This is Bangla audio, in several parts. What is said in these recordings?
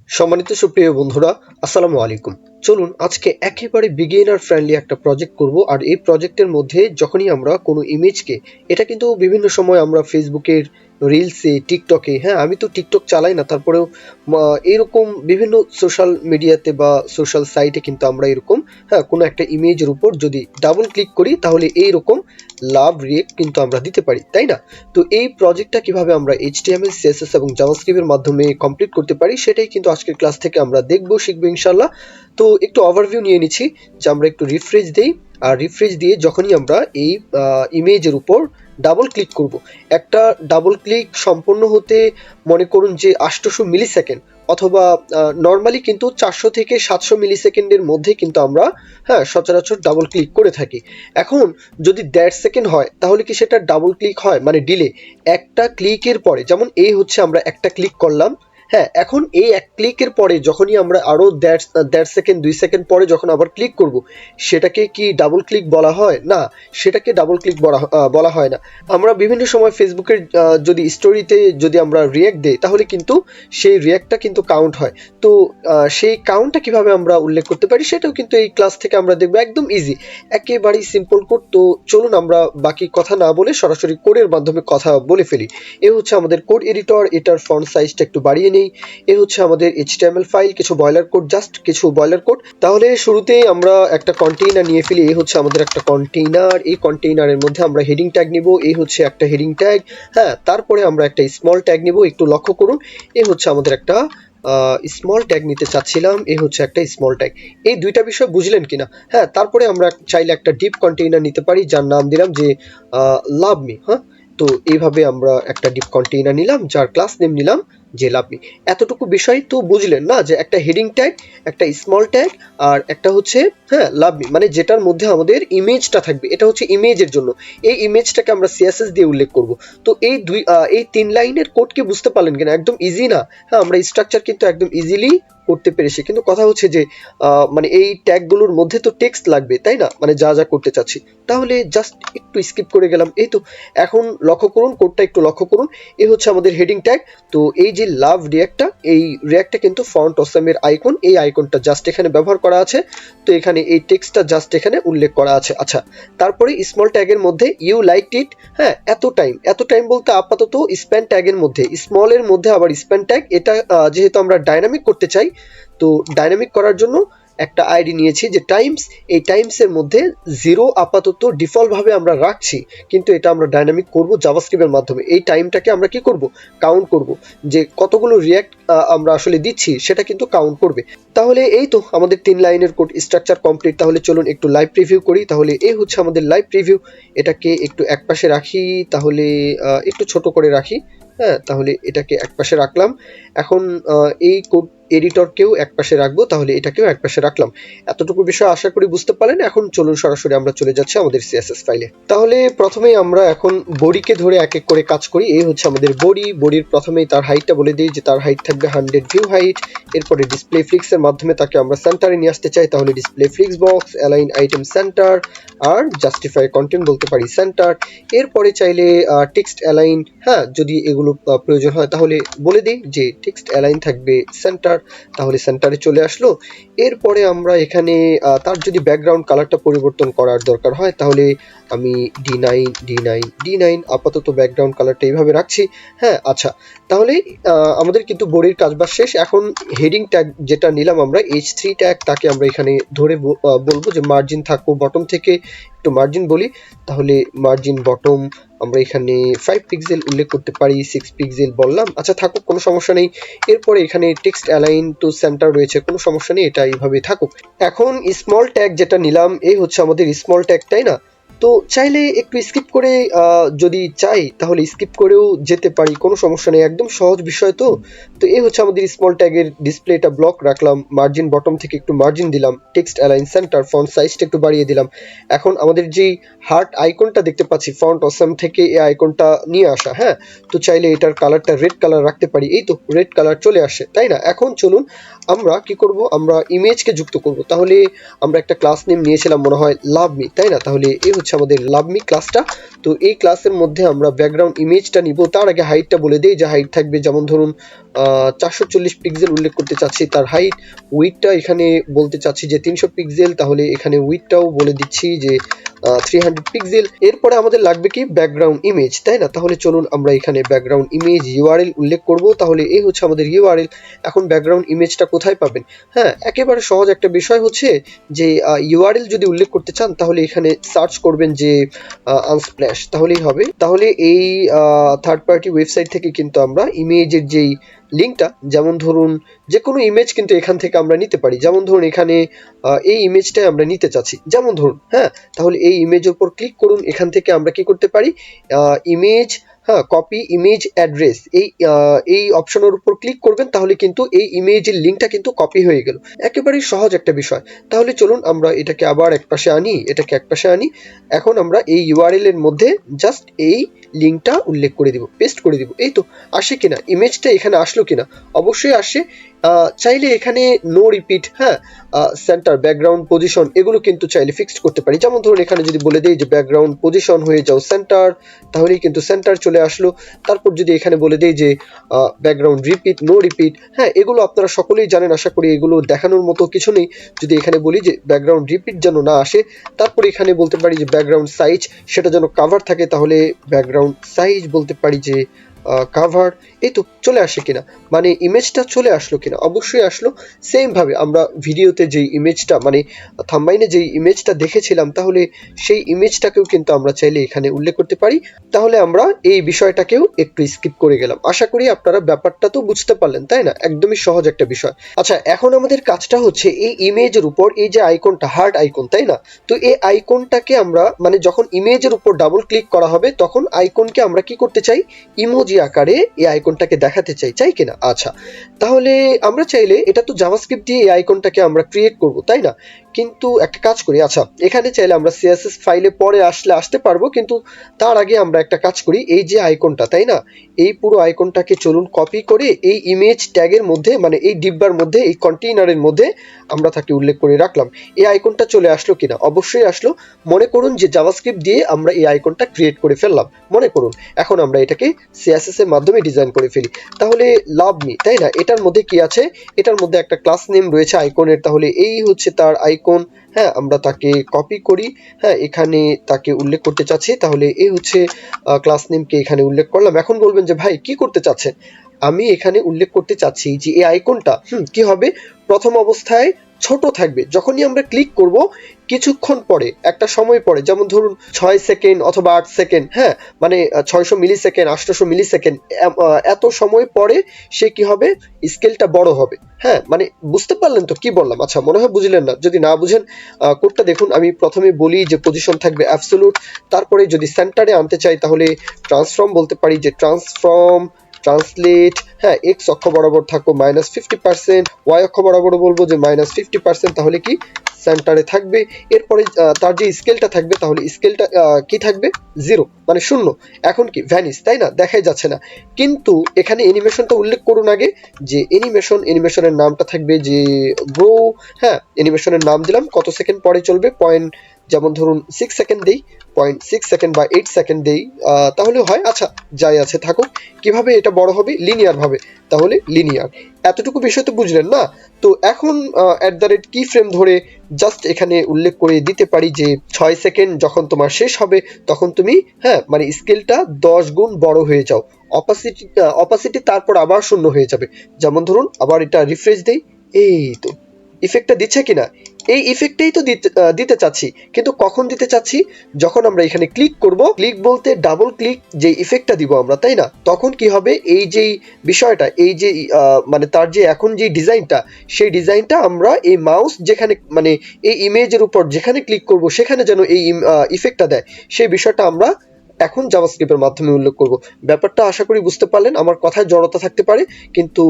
সম্মানিত সুপ্রিয় বন্ধুরা, আসসালামু আলাইকুম। চলুন আজকে একেবারে বিগিনার ফ্রেন্ডলি একটা প্রজেক্ট করব। আর এই প্রজেক্টের মধ্যে যখনই আমরা কোনো ইমেজকে, এটা কিন্তু বিভিন্ন সময় আমরা ফেসবুকের রিলসে, টিকটকে, হ্যাঁ আমি তো টিকটক চালাই না, তারপরেও এরকম বিভিন্ন সোশ্যাল মিডিয়াতে বা সোশ্যাল সাইটে কিন্তু আমরা এরকম, হ্যাঁ কোনো একটা ইমেজের উপর যদি ডাবল ক্লিক করি তাহলে এইরকম লাভ রিয়েক্ট কিন্তু আমরা দিতে পারি, তাই না? তো এই প্রজেক্টটা কিভাবে আমরা HTML, CSS এবং জাভাস্ক্রিপ্টের মাধ্যমে কমপ্লিট করতে পারি সেটাই কিন্তু আজকের ক্লাস থেকে আমরা দেখবো, শিখবো ইনশাল্লাহ। তো একটু ওভারভিউ নিয়ে নিচ্ছি যে আমরা একটু রিফ্রেশ দেই। আর রিফ্রেশ দিয়ে যখনই আমরা এই ইমেজের উপর ডাবল ক্লিক করব, একটা ডাবল ক্লিক সম্পন্ন হতে মনে করুন যে 800 মিলি সেকেন্ড, অথবা নর্মালি কিন্তু 400 থেকে 700 মিলি সেকেন্ডের মধ্যে কিন্তু আমরা, হ্যাঁ সচরাচর ডাবল ক্লিক করে থাকি। এখন যদি 1.5 সেকেন্ড হয় তাহলে কি সেটা ডাবল ক্লিক হয়, মানে ডিলে? একটা ক্লিকের পরে, যেমন এই হচ্ছে আমরা একটা ক্লিক করলাম, হ্যাঁ এখন এই এক ক্লিকের পরে যখনই আমরা আরো 1.5 সেকেন্ড 2 সেকেন্ড পরে যখন আবার ক্লিক করব, সেটাকে কি ডাবল ক্লিক বলা হয়? না, সেটাকে ডাবল ক্লিক বলা হয় না। আমরা বিভিন্ন সময় ফেসবুকের যদি স্টোরিতে যদি আমরা রিয়াক্ট দেই তাহলে কিন্তু সেই রিয়াক্টটা কিন্তু কাউন্ট হয়। তো সেই কাউন্টটা কিভাবে আমরা উল্লেখ করতে পারি সেটাও কিন্তু এই ক্লাস থেকে আমরা দেখবো, একদম ইজি, একেবারেই সিম্পল কোড। তো চলুন আমরা বাকি কথা না বলে সরাসরি কোডের মাধ্যমে কথা বলে ফেলি। এ হচ্ছে আমাদের কোড এডিটর, এটার ফন্ট সাইজটা একটু বাড়িয়ে নেই। এ হচ্ছে আমাদের HTML ফাইল, কিছু বয়লার কোড, জাস্ট কিছু বয়লার কোড। তাহলে শুরুতেই আমরা একটা কন্টেইনার নিয়ে ফেলি। এই হচ্ছে আমাদের একটা কন্টেইনার, এই কন্টেইনারের মধ্যে আমরা হেডিং ট্যাগ নিব। এই হচ্ছে একটা হেডিং ট্যাগ, হ্যাঁ তারপরে আমরা একটা স্মল ট্যাগ নিব। একটু লক্ষ্য করুন, এই হচ্ছে আমাদের একটা স্মল ট্যাগ নিতে চাচ্ছিলাম, এই হচ্ছে একটা স্মল ট্যাগ। এই দুইটা বিষয় বুঝলেন কিনা? হ্যাঁ, তারপরে আমরা চাইলে একটা ডিপ কন্টেইনার নিতে পারি, যার নাম দিলাম যে লাভ মি। হ্যাঁ, তো এইভাবে আমরা একটা ডিপ কন্টেইনার নিলাম, যার ক্লাস নেম নিলাম যে লাভ মি। এতটুকু বিষয় তো বুঝলেন না, যে একটা হেডিং ট্যাগ, একটা স্মল ট্যাগ, আর একটা হচ্ছে, হ্যাঁ লাভ মি, মানে যেটার মধ্যে আমাদের ইমেজটা থাকবে। এটা হচ্ছে ইমেজের জন্য, এই ইমেজটাকে আমরা CSS দিয়ে উল্লেখ করব। তো এই 3 লাইনের কোড কি বুঝতে পারলেন কিনা? একদম ইজি না? হ্যাঁ, আমরা স্ট্রাকচার কিন্তু একদম ইজিলি করতে পেরেছি, কিন্তু কথা হচ্ছে যে মানে এই ট্যাগগুলোর মধ্যে তো টেক্সট লাগবে, তাই না? মানে যা যা করতে চাচ্ছি, তাহলে জাস্ট একটু স্কিপ করে গেলাম। এই তো, এখন লক্ষ্য করুন, কোডটা একটু লক্ষ্য করুন। এই হচ্ছে আমাদের হেডিং ট্যাগ। তো এই যে লাভ রিয়াক্টটা, এই রিয়াক্টটা কিন্তু ফন্ট অসামের আইকন, এই আইকনটা জাস্ট এখানে ব্যবহার করা আছে। তো এখানে এই টেক্সটটা জাস্ট এখানে উল্লেখ করা আছে। আচ্ছা, তারপরে স্মল ট্যাগের মধ্যে ইউ লাইকড ইট, হ্যাঁ এত টাইম বলতে আপাতত স্প্যান ট্যাগের মধ্যে, স্মলের মধ্যে আবার স্প্যান ট্যাগ, এটা যেহেতু আমরা ডাইনামিক করতে চাই, তো ডাইনামিক করার জন্য একটা আইডি নিয়েছি যে টাইমস। এই টাইমসের মধ্যে 0 আপাতত ডিফল্ট ভাবে আমরা রাখছি, কিন্তু এটা আমরা ডাইনামিক করব জাভাস্ক্রিপ্টের মাধ্যমে। এই টাইমটাকে আমরা কি করব? কাউন্ট করব, যে কতগুলো রিয়াক্ট আমরা আসলে দিচ্ছি সেটা কিন্তু কাউন্ট করবে। তাহলে এই তো আমাদের 3 লাইনের কোড স্ট্রাকচার কমপ্লিট। তাহলে চলুন একটু লাইভ প্রিভিউ করি। তাহলে এই হচ্ছে আমাদের লাইভ প্রিভিউ। এটাকে একটু একপাশে রাখি, তাহলে একটু ছোট করে রাখি। হ্যাঁ, তাহলে এটাকে একপাশে রাখলাম। এখন এই কোড এডিটরকেও একপাশে রাখবো, তাহলে এটাকেও একপাশে রাখলাম। এতটুকু বিষয় আশা করি বুঝতে পারলেন। এখন চলুন সরাসরি আমরা চলে যাচ্ছি আমাদের CSS ফাইলে। তাহলে প্রথমেই আমরা এখন বডিকে ধরে এক এক করে কাজ করি। এই হচ্ছে আমাদের বডি। বডির প্রথমেই তার হাইটটা বলে দিই যে তার হাইট থাকবে 100 ভিউ হাইট। এরপরে ডিসপ্লে ফ্লিক্স এর মাধ্যমে তাকে আমরা সেন্টারে নিয়ে আসতে চাই, তাহলে display flex box, align item center, আর জাস্টিফাই কন্টেন্ট বলতে পারি সেন্টার। এরপরে চাইলে টেক্সট অ্যালাইন, হ্যাঁ যদি এগুলো প্রয়োজন হয় তাহলে বলে দিই যে টেক্সট অ্যালাইন থাকবে সেন্টার, তাহলে সেন্টারে চলে আসলো। এরপরে আমরা এখানে তার যদি ব্যাকগ্রাউন্ড কালারটা পরিবর্তন করার দরকার হয় তাহলে আমি D9 আপাতত ব্যাকগ্রাউন্ড কালারটা এইভাবে রাখছি। হ্যাঁ আচ্ছা, তাহলে আমাদের কিন্তু বডির কাজবাজ শেষ। এখন হেডিং ট্যাগ যেটা নিলাম আমরা, H3 ট্যাগ, তাকে আমরা এখানে ধরে বলবো যে মার্জিন থাকবো বটম থেকে, একটু মার্জিন বলি, তাহলে মার্জিন বটম আমরা এখানে 5 পিক্সেল উল্লেখ করতে পারি, 6 পিক্সেল বললাম, আচ্ছা থাকুক, কোনো সমস্যা নেই। এরপরে এখানে টেক্সট অ্যালাইন টু সেন্টার রয়েছে, কোনো সমস্যা নেই, এটা এইভাবে থাকুক। এখন স্মল ট্যাগ যেটা নিলাম, এই হচ্ছে আমাদের স্মল ট্যাগ, তাই না? তো চাইলে একটু স্কিপ করে যদি চাই তাহলে স্কিপ করেও যেতে পারি, কোনো সমস্যা নেই, একদম সহজ বিষয়। তো তো এই হচ্ছে আমাদের স্মল ট্যাগের ডিসপ্লেটা ব্লক রাখলাম, মার্জিন বটম থেকে একটু মার্জিন দিলাম, টেক্সট অ্যালাইন সেন্টার, ফন্ট সাইজটা একটু বাড়িয়ে দিলাম। এখন আমাদের যেই হার্ট আইকনটা দেখতে পাচ্ছি, ফন্ট অসাম থেকে এই আইকনটা নিয়ে আসা, হ্যাঁ তো চাইলে এটার কালারটা রেড কালার রাখতে পারি। এই তো রেড কালার চলে আসে, তাই না? এখন চলুন আমরা কি করব, আমরা ইমেজকে যুক্ত করব। তাহলে আমরা একটা ক্লাস নেম নিয়েছিলাম মনে হয় লাভ মি, তাই না? তাহলে এই হচ্ছে হচ্ছে আমাদের লাভ মি ক্লাসটা। তো এই ক্লাসের মধ্যে আমরা ব্যাকগ্রাউন্ড ইমেজটা নিব। তার আগে হাইটটা বলে দেই যে হাইট থাকবে যেমন ধরুন 440 পিক্সেল উল্লেখ করতে চাচ্ছি তার হাইট। উইডথটা এখানে বলতে চাচ্ছি যে 300 পিক্সেল, তাহলে এখানে উইডথটাও বলে দিচ্ছি যে 300 পিক্সেল। এরপরে আমাদের লাগবে কি ব্যাকগ্রাউন্ড ইমেজ, তাই না? তাহলে চলুন আমরা এখানে ব্যাকগ্রাউন্ড ইমেজ ইউআরএল উল্লেখ করব। তাহলে এই হচ্ছে আমাদের ইউআরএল। এখন ব্যাকগ্রাউন্ড ইমেজটা কোথায় পাবেন? হ্যাঁ, একেবারে সহজ একটা বিষয় হচ্ছে যে ইউআরএল যদি উল্লেখ করতে চান তাহলে এখানে সার্চ করবেন যে আনস্প্ল্যাশ, তাহলেই হবে। তাহলে এই থার্ড পার্টি ওয়েবসাইট থেকে কিন্তু আমরা ইমেজের যেই লিঙ্কটা, যেমন ধরুন যে কোনো ইমেজ কিন্তু এখান থেকে আমরা নিতে পারি। যেমন ধরুন এখানে এই ইমেজটাই আমরা নিতে চাচ্ছি, যেমন ধরুন, হ্যাঁ, তাহলে এই ইমেজের উপর ক্লিক করুন। এখান থেকে আমরা কি করতে পারি, ইমেজ, হ্যাঁ, কপি ইমেজ অ্যাড্রেস, এই অপশনের উপর ক্লিক করবেন, তাহলে কিন্তু এই ইমেজের লিঙ্কটা কিন্তু কপি হয়ে গেল। একেবারেই সহজ একটা বিষয়। তাহলে চলুন আমরা এটাকে আবার একপাশে আনি, এটাকে একপাশে আনি। এখন আমরা এই ইউআরএল এর মধ্যে জাস্ট এই লিঙ্কটা উল্লেখ করে দিব, পেস্ট করে দিব। এই তো আসে কিনা, ইমেজটা এখানে আসলো কিনা? অবশ্যই আসে। চাইলে এখানে নো রিপিট, হ্যাঁ, সেন্টার, ব্যাকগ্রাউন্ড পজিশন, এগুলো কিন্তু চাইলে ফিক্সড করতে পারি। যেমন ধরুন এখানে যদি বলে দেই যে ব্যাকগ্রাউন্ড পজিশন হয়ে যাও সেন্টার, তাহলেই কিন্তু সেন্টার চলে আসলো। তারপর যদি এখানে বলে দেই যে ব্যাকগ্রাউন্ড রিপিট, নো রিপিট, হ্যাঁ, এগুলো আপনারা সকলেই জানেন, আশা করি এগুলো দেখানোর মতো কিছু নেই। যদি এখানে বলি যে ব্যাকগ্রাউন্ড রিপিট যেন না আসে, তারপর এখানে বলতে পারি যে ব্যাকগ্রাউন্ড সাইজ, সেটা যেন কাভার থাকে, তাহলে ব্যাকগ্রাউন্ড সাইজ বলতে পারি যে কাভার। এই তো চলে আসে কিনা, মানে ইমেজটা চলে আসলো কিনা? অবশ্যই আসলো। সেম ভাবে আমরা ভিডিওতে যেই ইমেজটা, মানে থাম্বনেইলে যেই ইমেজটা দেখেছিলাম, তাহলে সেই ইমেজটাকেও কিন্তু আমরা চাইলে এখানে উল্লেখ করতে পারি। তাহলে আমরা এই বিষয়টাকেও একটু স্কিপ করে গেলাম। আশা করি আপনারা ব্যাপারটা তো বুঝতে পারলেন, তাই না? একদমই সহজ একটা বিষয়। আচ্ছা, এখন আমাদের কাজটা হচ্ছে এই ইমেজের উপর এই যে আইকনটা, হার্ট আইকন, তাই না? তো এই আইকনটাকে আমরা, মানে যখন ইমেজের উপর ডাবল ক্লিক করা হবে তখন আইকনকে আমরা কি করতে চাই, ইমোজি আকারে এই আইকনটাকে দেখাতে চাই, চাই কিনা? আচ্ছা, তাহলে আমরা চাইলে এটা তো জাভাস্ক্রিপ্ট দিয়ে এই আইকনটাকে আমরা ক্রিয়েট করব, তাই না? কিন্তু একটা কাজ করি, আচ্ছা, এখানে চাইলে আমরা সিএসএস ফাইলে পরে আসতে পারবো, কিন্তু তার আগে আমরা একটা কাজ করি, এই যে আইকনটা, তাই না, এই পুরো আইকনটাকে চলুন কপি করে এই ইমেজ ট্যাগের মধ্যে, মানে এই ডিব্বার মধ্যে, এই কন্টেইনারের মধ্যে আমরা তাকে উল্লেখ করে রাখলাম। এই আইকনটা চলে আসলো কিনা? অবশ্যই আসলো। মনে করুন যে জাভাস্ক্রিপ্ট দিয়ে আমরা এই আইকনটা ক্রিয়েট করে ফেললাম, মনে করুন। এখন আমরা এটাকে সিএসএস এর মাধ্যমে ডিজাইন করে ফেলি। তাহলে লাভ মি, তাই না, এটার মধ্যে কি আছে? এটার মধ্যে একটা ক্লাস নেম রয়েছে আইকনের, তাহলে এই হচ্ছে তার আইকন। হ্যাঁ, আমরা তাকে কপি করি, হ্যাঁ, এখানে তাকে উল্লেখ করতে চাচ্ছি, তাহলে এই হচ্ছে ক্লাস নেমকে এখানে উল্লেখ করলাম। এখন বলবেন যে ভাই কি করতে চাচ্ছেন? আমি এখানে উল্লেখ করতে চাচ্ছি যে এই আইকনটা কি হবে, প্রথম অবস্থায় ছোট থাকবে। যখনই আমরা ক্লিক করব কিছুক্ষণ পরে, একটা সময় পরে, যেমন ধরুন 6 সেকেন্ড অথবা 8 সেকেন্ড, হ্যাঁ, মানে 600 মিলি সেকেন্ড, 800 মিলি সেকেন্ড, এত সময় পরে সে কি হবে, স্কেলটা বড় হবে। হ্যাঁ, মানে বুঝতে পারলেন তো কি বললাম? আচ্ছা, মনে হয় বুঝলেন না। যদি না বুঝেন কোডটা দেখুন। আমি প্রথমে বলি যে পজিশন থাকবে অ্যাবসোলুট, তারপরে যদি সেন্টারে আনতে চাই তাহলে ট্রান্সফর্ম বলতে পারি যে ট্রান্সফর্ম, ট্রান্সলেট, হ্যাঁ, এক্স অক্ষ বরাবর থাকো -50%, ওয়াই অক্ষ বরাবর বলবো যে -50%, তাহলে কি সেন্টারে থাকবে। এরপরে তার যে স্কেলটা থাকবে, তাহলে স্কেলটা কি থাকবে, 0, মানে 0। এখন কি ভ্যানিশ, তাই না, দেখাই যাচ্ছে না। কিন্তু এখানে অ্যানিমেশনটা উল্লেখ করুন আগে, যে অ্যানিমেশনের নামটা থাকবে যে গ্রো। হ্যাঁ, অ্যানিমেশনের নাম দিলাম, কত সেকেন্ড পরে চলবে, পয়েন্ট, যেমন ধরুন 6 সেকেন্ড দেই, 0.6 সেকেন্ড বা 8 সেকেন্ড দেই, তাহলে হয়। আচ্ছা, যাই আছে থাকুক। কিভাবে এটা বড় হবে? লিনিয়ার ভাবে, তাহলে লিনিয়ার। এতটুকু বিষয় তো বুঝলেন না? তো এখন @ কি ফ্রেম ধরে জাস্ট এখানে উল্লেখ করে দিতে পারি যে 6 সেকেন্ড যখন তোমার শেষ হবে তখন তুমি, হ্যাঁ, মানে স্কেলটা 10 গুণ বড় হয়ে যাও। অপাসিটি তারপর আবার 0 হয়ে যাবে। যেমন ধরুন আবার এটা রিফ্রেশ দেই, এই তো ইফেক্টটা দিচ্ছে কিনা? এই ইফেক্টটাই তো দিতে চাচ্ছি, কিন্তু কখন দিতে চাচ্ছি? যখন আমরা এখানে ক্লিক করব, ক্লিক বলতে ডাবল ক্লিক যে ইফেক্টটা দিব আমরা, তাই না? তখন কি হবে, এই যে বিষয়টা, এই যে মানে তার যে এখন যে ডিজাইনটা, সেই ডিজাইনটা আমরা এই মাউস যেখানে, মানে এই ইমেজের উপর যেখানে ক্লিক করব সেখানে যেন এই ইফেক্টটা দেয়, সেই বিষয়টা আমরা এখন জাভাস্ক্রিপ্টের মাধ্যমে উল্লেখ করব। ব্যাপারটা আশা করি বুঝতে পারলেন। আমার কথায় জড়তা থাকতে পারে, কিন্তু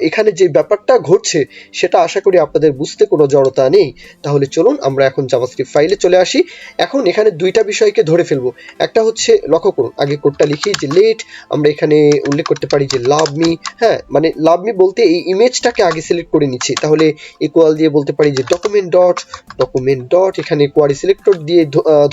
এখানে যে ব্যাপারটা ঘটছে সেটা আশা করি আপনাদের বুঝতে কোনো জড়তা নেই। তাহলে চলুন আমরা এখন জাভাস্ক্রিপ্ট ফাইলে চলে আসি। এখন এখানে দুইটা বিষয়কে ধরে ফেলবো। একটা হচ্ছে, লক্ষ্য করুন, আগে কোডটা লিখি যে লেট, আমরা এখানে উল্লেখ করতে পারি যে লাভ মি। হ্যাঁ, মানে লাভ মি বলতে এই ইমেজটাকে আগে সিলেক্ট করে নিচ্ছি, তাহলে ইকুয়াল দিয়ে বলতে পারি যে ডকুমেন্ট ডট এখানে কোয়ারি সিলেক্টর দিয়ে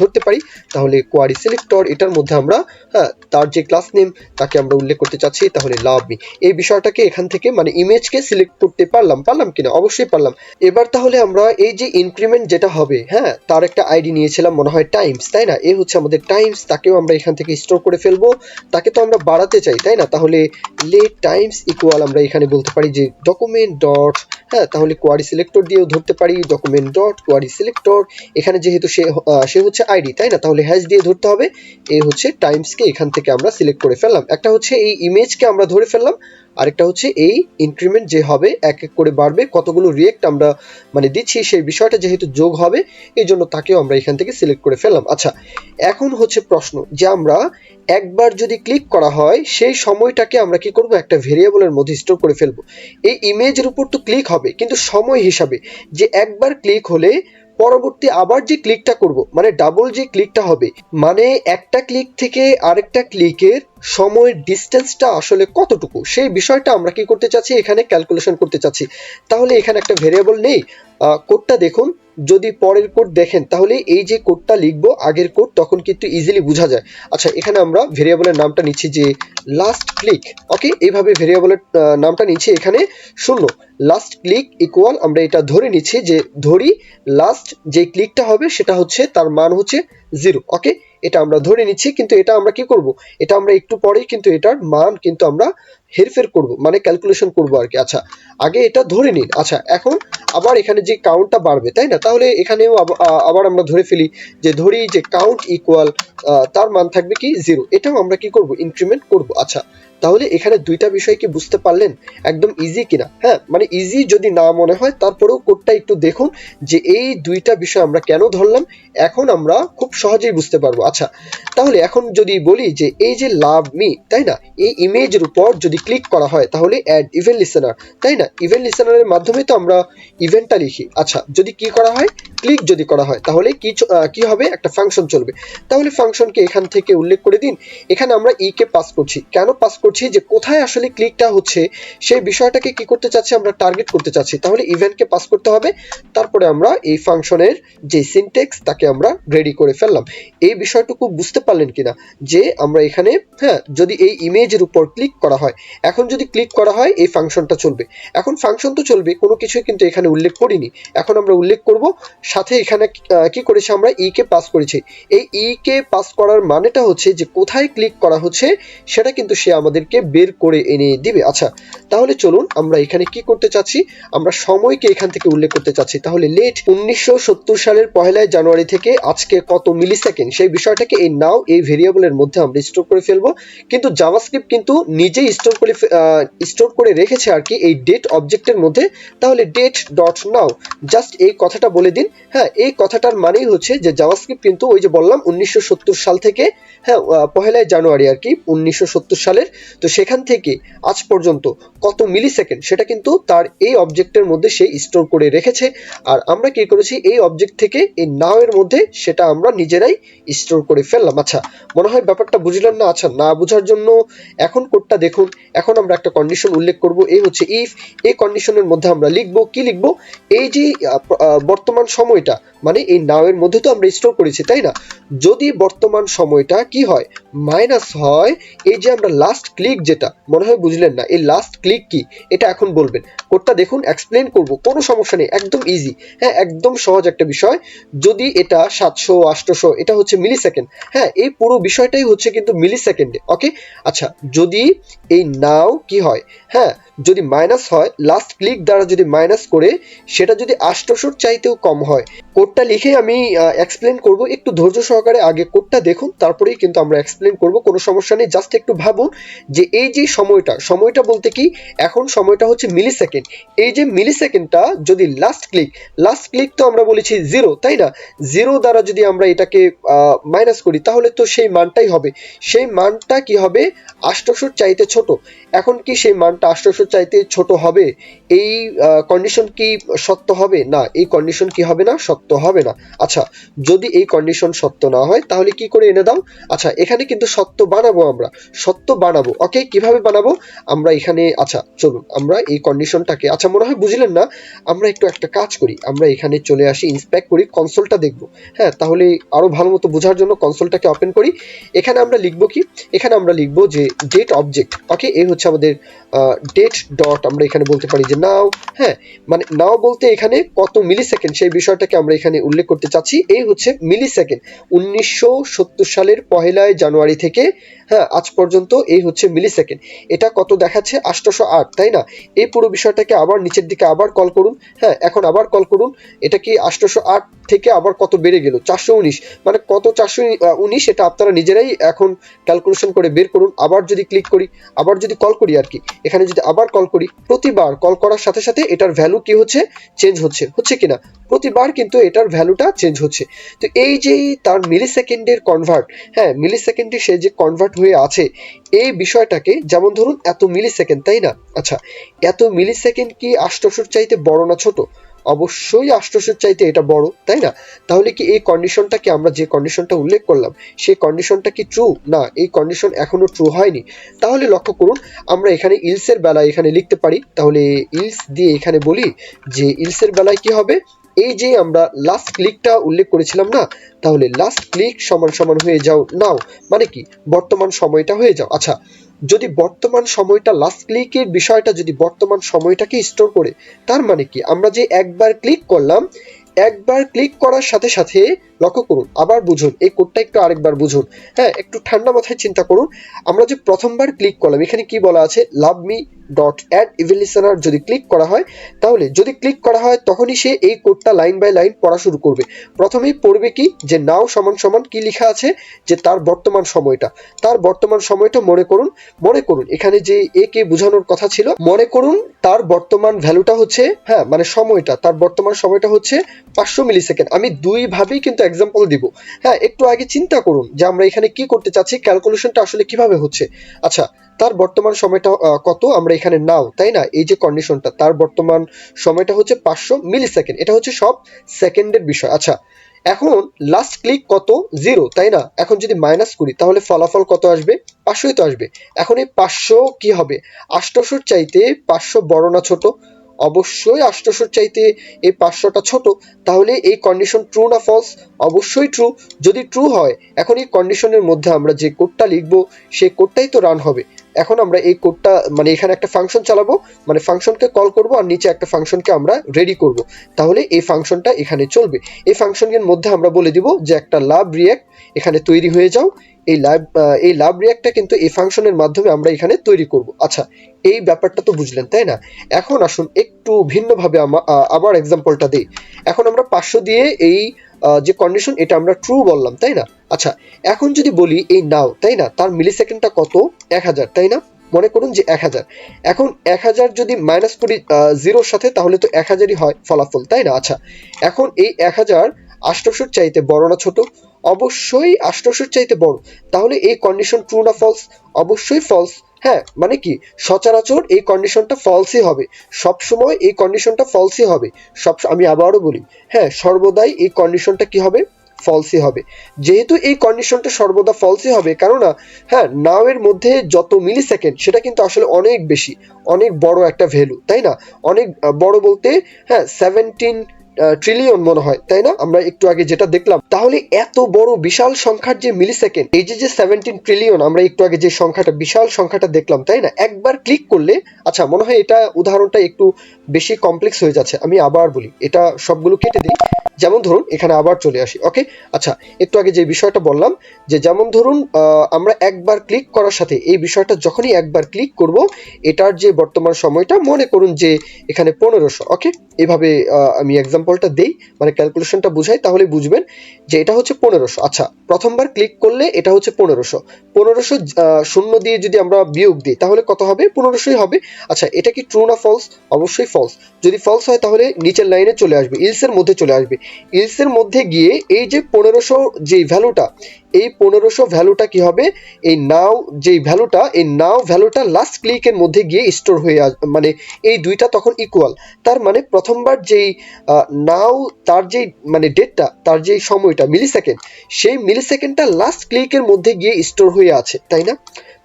ধরতে পারি, তাহলে কোয়ারি সিলেক্টর এটার মধ্যে আমরা, হ্যাঁ, তার যে ক্লাস নেম তাকে আমরা উল্লেখ করতে চাচ্ছি, তাহলে লাভ মি। এই বিষয়টাকে এখান থেকে মানে ইমেজকে সিলেক্ট করতে পারলাম কিনা? অবশ্যই পারলাম। এবার তাহলে আমরা এই যে ইনক্রিমেন্ট যেটা হবে, হ্যাঁ, তার একটা আইডি নিয়েছিলাম মনে হয় টাইমস, তাই না? এ হচ্ছে আমাদের টাইমস, তাকেও আমরা এখান থেকে স্টোর করে ফেলবো। তাকে তো আমরা বাড়াতে চাই, তাই না? তাহলে লেট টাইমস ইকুয়াল আমরা এখানে বলতে পারি যে ডকুমেন্ট ডট, হ্যাঁ, তাহলে কোয়ারি সিলেক্টর দিয়েও ধরতে পারি ডকুমেন্ট ডট কোয়ারি সিলেক্টর। এখানে যেহেতু সে হচ্ছে আইডি, তাই না? তাহলে হ্যাশ দিয়ে ধরতে হবে। এই হচ্ছে টাইমসকে এখান থেকে আমরা সিলেক্ট করে ফেললাম। একটা হচ্ছে এই ইমেজকে আমরা ধরে ফেললাম, আরেকটা হচ্ছে এই ইনক্রিমেন্ট যে হবে এক এক করে বাড়বে, কতগুলো রিয়েক্ট আমরা মানে দিচ্ছি সেই বিষয়টা যেহেতু যোগ হবে, এই জন্য তাকেও আমরা এখান থেকে সিলেক্ট করে ফেললাম। আচ্ছা, এখন হচ্ছে প্রশ্ন যে আমরা একবার যদি ক্লিক করা হয় সেই সময়টাকে আমরা কি করব? একটা ভেরিয়েবলের মধ্যে স্টোর করে ফেলবো। এই ইমেজের উপর তো ক্লিক হবে, কিন্তু সময় হিসাবে যে একবার ক্লিক হলে পরবর্তী আবার যে ক্লিকটা করব, মানে ডাবল যে ক্লিকটা হবে, মানে একটা ক্লিক থেকে আরেকটা ক্লিকের সময়ের ডিস্টেন্সটা আসলে কতটুকু, সেই বিষয়টা আমরা কি করতে চাচ্ছি? এখানে ক্যালকুলেশন করতে চাচ্ছি। তাহলে এখানে একটা ভেরিয়েবল নেই, কোডটা দেখুন, যদি পরের কোড দেখেন তাহলে এই যে কোডটা লিখবো আগের কোড, তখন কিন্তু ইজিলি বোঝা যায়। আচ্ছা, এখানে আমরা ভেরিয়েবলের নামটা নিচ্ছি যে লাস্ট ক্লিক। ওকে, এইভাবে ভেরিয়েবলের নামটা নিচ্ছি এখানে 0। লাস্ট ক্লিক ইকুয়াল আমরা এটা ধরে নিচ্ছি যে ধরি লাস্ট যে ক্লিকটা হবে সেটা হচ্ছে তার মান হচ্ছে 0। ওকে, এটা আমরা ধরে নিচ্ছি, কিন্তু এটা আমরা কি করব? এটা আমরা একটু পরেই কিন্তু এটার মান কিন্তু আমরা হেরফের করব, মানে ক্যালকুলেশন করব আর কি। আচ্ছা, আগে এটা ধরে নিন। আচ্ছা, এখন আবার এখানে যে কাউন্টটা বাড়বে, তাই না? তাহলে এখানেও আবার আমরা ধরে ফেলি যে ধরি যে কাউন্ট ইকুয়াল তার মান থাকবে কি 0। এটাও আমরা কি করব? ইনক্রিমেন্ট করব। আচ্ছা, তাহলে এখানে দুইটা বিষয় কি বুঝতে পারলেন? একদম ইজি কিনা? হ্যাঁ, মানে ইজি যদি না মনে হয় তারপরেও কোডটা একটু দেখুন যে এই দুইটা বিষয় আমরা কেন ধরলাম, এখন আমরা খুব সহজেই বুঝতে পারবো। আচ্ছা, তাহলে এখন যদি বলি যে এই যে লাভ মি, তাই না, এই ইমেজের উপর যদি ক্লিক করা হয় তাহলে অ্যাড ইভেন্ট লিসেনার, তাই না? ইভেন্ট লিসেনারের মাধ্যমে তো আমরা ইভেন্টটা লিখি। আচ্ছা, যদি কি করা হয়, ক্লিক যদি করা হয় তাহলে কি হবে? একটা ফাংশন চলবে। তাহলে ফাংশনকে এখান থেকে উল্লেখ করে দিন। এখানে আমরা ই কে পাস করছি, কেন পাস করছি? যে কোথায় আসলে ক্লিকটা হচ্ছে সেই বিষয়টাকে কি করতে চাচ্ছি? আমরা টার্গেট করতে চাচ্ছি। তাহলে ইভেন্টকে পাস করতে হবে, তারপরে আমরা এই ফাংশনের যে সিনট্যাক্স তাকে আমরা রেডি করে ফেললাম। এই বিষয়টুকু বুঝতে পারলেন কিনা? যে আমরা এখানে, হ্যাঁ, যদি এই ইমেজের উপর ক্লিক করা হয়, এখন যদি ক্লিক করা হয় এই ফাংশনটা চলবে। এখন ফাংশন তো চলবে, কোনো কিছুই কিন্তু এখানে উল্লেখ করিনি, এখন আমরা উল্লেখ করব। সাথে এখানে কি করেছি? আমরা ই কে পাস করেছি। এই ই কে পাস করার মানেটা হচ্ছে যে কোথায় ক্লিক করা হচ্ছে সেটা কিন্তু সে আমাদেরকে বের করে এনে দিবে। আচ্ছা, তাহলে চলুন আমরা এখানে কি করতে চাচ্ছি? আমরা সময়কে এখান থেকে উল্লেখ করতে চাচ্ছি। তাহলে লেট 1970 সালের 1 জানুয়ারি থেকে আজকে কত মিলি সেকেন্ড, সেই বিষয়টাকে এই নাও এই ভেরিয়েবলের মধ্যে আমরা স্টোর করে ফেলবো। কিন্তু জাভাস্ক্রিপ্ট কিন্তু নিজেই স্টোর করে রেখেছে আর কি এই ডেট অবজেক্টের মধ্যে। তাহলে ডেট ডট নাও, জাস্ট এই কথাটা বলে দিন। হ্যাঁ, এই কথাটার মানেই হচ্ছে যে জাভাস্ক্রিপ্ট কিন্তু ওই যে বললাম 1970 সাল থেকে, হ্যাঁ, 1 জানুয়ারি আর কি 1970 সালের, তো সেখান থেকে আজ পর্যন্ত কত মিলি সেকেন্ড সেটা কিন্তু তার এই অবজেক্টের মধ্যে সে স্টোর করে রেখেছে। আর আমরা কি করেছি? এই অবজেক্ট থেকে এই নাও এর মধ্যে সেটা আমরা নিজেরাই স্টোর করে ফেললাম। আচ্ছা, মনে হয় ব্যাপারটা বুঝলেন না? আচ্ছা, না বোঝার জন্য এখন কোডটা দেখুন। এখন আমরা একটা কন্ডিশন উল্লেখ করব, এই হচ্ছে ইফ। এই কন্ডিশনের মধ্যে আমরা লিখবো কি? লিখবো এই যে বর্তমান সময়টা, মানে এই নাও এর মধ্যে তো আমরা স্টোর করেছি, তাই না? যদি বর্তমান সময়টা কি হয়? মাইনাস হয় এই যে আমরা লাস্ট ক্লিক, যেটা মনে হয় বুঝলেন না, এই লাস্ট ক্লিক কি এটা এখন বলবেন। কোডটা দেখুন, এক্সপ্লেন করব, কোনো সমস্যা নেই, একদম ইজি। হ্যাঁ, একদম সহজ একটা বিষয়। যদি এটা 700 800, এটা হচ্ছে মিলি সেকেন্ড। হ্যাঁ, এই পুরো বিষয়টাই হচ্ছে কিন্তু মিলি সেকেন্ডে। ওকে, আচ্ছা, যদি এই নাও কি হয়, হ্যাঁ, যদি মাইনাস হয়, লাস্ট ক্লিক দ্বারা যদি মাইনাস করে সেটা যদি 800 চাইতেও কম হয়, কোডটা লিখে আমি এক্সপ্লেন করব, একটু ধৈর্য সহকারে আগে কোডটা দেখুন, তারপরেই কিন্তু আমরা এক্সপ্লেন করব, কোনো সমস্যা নেই। জাস্ট একটু ভাবুন যে এই যে সময়টা বলতে কি, এখন সময়টা হচ্ছে মিলি সেকেন্ড। এই যে মিলি সেকেন্ডটা যদি লাস্ট ক্লিক তো আমরা বলেছি 0, তাই না? 0 দ্বারা যদি আমরা এটাকে মাইনাস করি তাহলে তো সেই মানটাই হবে, সেই মানটা কি হবে, 800 চাইতে ছোট। এখন কি সেই মানটা 800 চাইতে ছোট হবে? এই কন্ডিশন কি সত্য হবে? না, এই কন্ডিশন কি হবে না, সত্য হবে না। আচ্ছা, যদি এই কন্ডিশন সত্য না হয় তাহলে কি করে এনে দাও? আচ্ছা, এখানে কিন্তু সত্য বানাবো, আমরা সত্য বানাবো। ওকে, কিভাবে বানাবো আমরা এখানে? আচ্ছা চলুন আমরা এই কন্ডিশনটাকে, আচ্ছা মনে হয় বুঝলেন না, আমরা একটু একটা কাজ করি, আমরা এখানে চলে আসি, ইন্সপেক্ট করি, কনসোলটা দেখবো। হ্যাঁ, তাহলে আরো ভালো মতো বোঝার জন্য কনসোলটাকে ওপেন করি। এখানে আমরা লিখবো কি, এখানে আমরা লিখবো যে ডেট অবজেক্ট। ওকে, এই হচ্ছে আমাদের ডেট ডট, আমরা এখানে বলতে পারি যে নাও। হ্যাঁ, মানে নাও বলতে এখানে কত মিলি সেকেন্ড সেই বিষয়টাকে আমরা এখানে উল্লেখ করতে চাচ্ছি। এই হচ্ছে মিলি সেকেন্ড, 1970 সালের 1 জানুয়ারি থেকে হ্যাঁ আজ পর্যন্ত এই হচ্ছে মিলি সেকেন্ড। এটা কত দেখাচ্ছে? 808, তাই না? এই পুরো বিষয়টাকে আবার নিচের দিকে আবার কল করুন। হ্যাঁ, এখন আবার কল করুন, এটা কি 808 থেকে আবার কত বেড়ে গেল? 419। মানে কত 419 এটা আপনারা নিজেরাই এখন ক্যালকুলেশন করে বের করুন। আবার যদি ক্লিক করি, আবার যদি কল করি আর কি, এখানে যদি আবার কল করি, প্রতিবার কল করার সাথে সাথে এটার ভ্যালু কি হচ্ছে? চেঞ্জ হচ্ছে কিনা? প্রতিবার কিন্তু এটার ভ্যালুটা চেঞ্জ হচ্ছে। তো এই যে তার মিলি সেকেন্ডের কনভার্ট, হ্যাঁ মিলি সেকেন্ডে সে যে কনভার্ট হয়ে আছে, এই বিষয়টাকে, যেমন ধরুন এত মিলি সেকেন্ড, তাই না? আচ্ছা, এত মিলি সেকেন্ড কি 800 চাইতে বড় না ছোট? অবশ্যই 800 চাইতে এটা বড়, তাই না? তাহলে কি এই কন্ডিশনটাকে, আমরা যে কন্ডিশনটা উল্লেখ করলাম সেই কন্ডিশনটা কি ট্রু? না, এই কন্ডিশন এখনো ট্রু হয়নি। তাহলে লক্ষ্য করুন, আমরা এখানে ইলসের বেলায় এখানে লিখতে পারি, তাহলে ইলস দিয়ে এখানে বলি যে ইলসের বেলায় কি হবে, এই যে আমরা লাস্ট ক্লিকটা উল্লেখ করেছিলাম না, তাহলে লাস্ট ক্লিক সমান সমান হয়ে যাও নাও, মানে কি বর্তমান সময়টা হয়ে যাও। আচ্ছা, যদি বর্তমান সময়টা, লাস্ট ক্লিকের বিষয়টা যদি বর্তমান সময়টাকে স্টোর করে, তার মানে কি আমরা যে একবার ক্লিক করলাম, একবার ক্লিক করার সাথে সাথে লক্ষ্য করুন, আবার বুঝুন এই কোডটা, একটু আরেকবার বুঝুন। হ্যাঁ, একটু ঠান্ডা মাথায় চিন্তা করুন, আমরা যে প্রথমবার ক্লিক করলাম, এখানে কি বলা আছে, লাভ মি ডট অ্যাড ইভলিউশনার যদি ক্লিক করা হয়, তাহলে যদি ক্লিক করা হয় তখনই সে এই কোডটা লাইন বাই লাইন পড়া শুরু করবে। প্রথমেই পড়বে কি, যে নাও সমান সমান কি লেখা আছে, যে তার বর্তমান সময়টা, মনে করুন এখানে যে এ কে বোঝানোর কথা ছিল, মনে করুন তার বর্তমান ভ্যালুটা হচ্ছে, হ্যাঁ মানে সময়টা, তার বর্তমান সময়টা হচ্ছে 500 মিলি সেকেন্ড। আমি দুই ভাবেই কিন্তু এক্সাম্পল দিব। হ্যাঁ, একটু আগে চিন্তা করুন যে আমরা এখানে কি করতে চাচ্ছি, ক্যালকুলেশনটা আসলে কিভাবে হচ্ছে। আচ্ছা, তার বর্তমান সময়টা কত, আমরা এখানে নাও, তাই না? এই যে কন্ডিশনটা, তার বর্তমান সময়টা হচ্ছে 500 মিলি সেকেন্ড, এটা হচ্ছে সব সেকেন্ডের বিষয়। আচ্ছা, এখন লাস্ট ক্লিক কত? 0, তাই না? এখন যদি মাইনাস করি তাহলে ফলাফল কত আসবে? 500ই তো আসবে। এখন এই 500 কি হবে? 800 চাইতে 500 বড় না ছোট? অবশ্যই 800 চাইতে এই 500টা ছোট। তাহলে এই কন্ডিশন ট্রু না ফলস? অবশ্যই ট্রু। যদি ট্রু হয়, এখন এই কন্ডিশনের মধ্যে আমরা যে কোডটা লিখবো সেই কোডটাই তো রান হবে। এখন আমরা এই কোডটা, মানে এখানে একটা ফাংশন চালাবো, মানে ফাংশনকে কল করব আর নিচে একটা ফাংশনকে আমরা রেডি করব। তাহলে এই ফাংশনটা এখানে চলবে। এই ফাংশনের মধ্যে আমরা বলে দিব যে একটা লাভ রিঅ্যাক্ট এখানে তৈরি হয়ে যাও। এই লাভ রিঅ্যাক্টটা কিন্তু এই ফাংশনের মাধ্যমে আমরা এখানে তৈরি করব। আচ্ছা, এই ব্যাপারটা তো বুঝলেন, তাই না? এখন আসুন একটু ভিন্নভাবে আবার এক্সাম্পলটা দিই। এখন আমরা 500 দিয়ে এই যে কন্ডিশন, এটা আমরা ট্রু বললাম, তাই না? আচ্ছা, এখন যদি বলি এই নাও, তাই না, তার মিলি সেকেন্ডটা কত? 1000, তাই না? মনে করুন যে 1000। এখন 1000 যদি মাইনাস করি 0-র সাথে, তাহলে তো 1000ই হয় ফলাফল, তাই না? আচ্ছা, এখন এই 1000 800 চাইতে বড় না ছোট? অবশ্যই 800 চাইতে বড়। তাহলে এই কন্ডিশন ট্রু না ফলস? অবশ্যই ফলস। হ্যাঁ, মানে কি সচরাচর এই কন্ডিশনটা ফলসই হবে, সবসময় এই কন্ডিশনটা ফলসই হবে। আমি আবারও বলি, হ্যাঁ সর্বদাই এই কন্ডিশনটা কি হবে? ফলসই হবে। যেহেতু এই কন্ডিশনটা সর্বদা ফলসই হবে, কেননা হ্যাঁ নাও এর মধ্যে যত মিলি সেকেন্ড সেটা কিন্তু আসলে অনেক বেশি, অনেক বড় একটা ভ্যালু, তাই না? অনেক বড় বলতে হ্যাঁ 17 ট্রিলিয়ন মনে হয়, তাই না? আমরা একটু আগে যেটা দেখলাম। তাহলে এত বড় বিশাল সংখ্যার যে মিলি সেকেন্ড, এই যে 17 ট্রিলিয়ন, আমরা একটু আগে যে সংখ্যাটা, বিশাল সংখ্যাটা দেখলাম, তাই না? একবার ক্লিক করলে, আচ্ছা মনে হয় এটা উদাহরণটা একটু বেশি কমপ্লেক্স হয়ে যাচ্ছে, আমি আবার বলি, এটা সবগুলো কেটে দিই। যেমন ধরুন এখানে আবার চলে আসি। ওকে, আচ্ছা, একটু আগে যে বিষয়টা বললাম যে যেমন ধরুন আমরা একবার ক্লিক করার সাথে এই বিষয়টা যখনই একবার ক্লিক করব, এটার যে বর্তমান সময়টা মনে করুন যে এখানে 1500। ওকে, এভাবে আমি এক্সাম্পলটা দেই, মানে ক্যালকুলেশনটা বুঝাই, তাহলে বুঝবেন যে এটা হচ্ছে 1500। আচ্ছা, প্রথমবার ক্লিক করলে এটা হচ্ছে 1500। 1500 শূন্য দিয়ে যদি আমরা বিয়োগ দিই তাহলে কত হবে? 1500ই হবে। আচ্ছা, এটা কি ট্রু না ফলস? অবশ্যই ফলস। যদি ফলস হয় তাহলে নিচের লাইনে চলে আসবে, ইলসের মধ্যে চলে আসবে। ইলসের মধ্যে গিয়ে এই যে 1500 যেই ভ্যালুটা, এই 1500 ভ্যালুটা কি হবে? এই নাও যেই ভ্যালুটা, এই নাও ভ্যালুটা লাস্ট ক্লিকের মধ্যে গিয়ে স্টোর হয়ে মানে এই দুইটা তখন ইকুয়াল। তার মানে প্রথমবার যেই নাও, তার যেই মানে ডেটটা, তার যেই সময়টা মিলি সেকেন্ড, সেই মিলি সেকেন্ডটা লাস্ট ক্লিকের মধ্যে গিয়ে স্টোর হয়ে আছে, তাই না?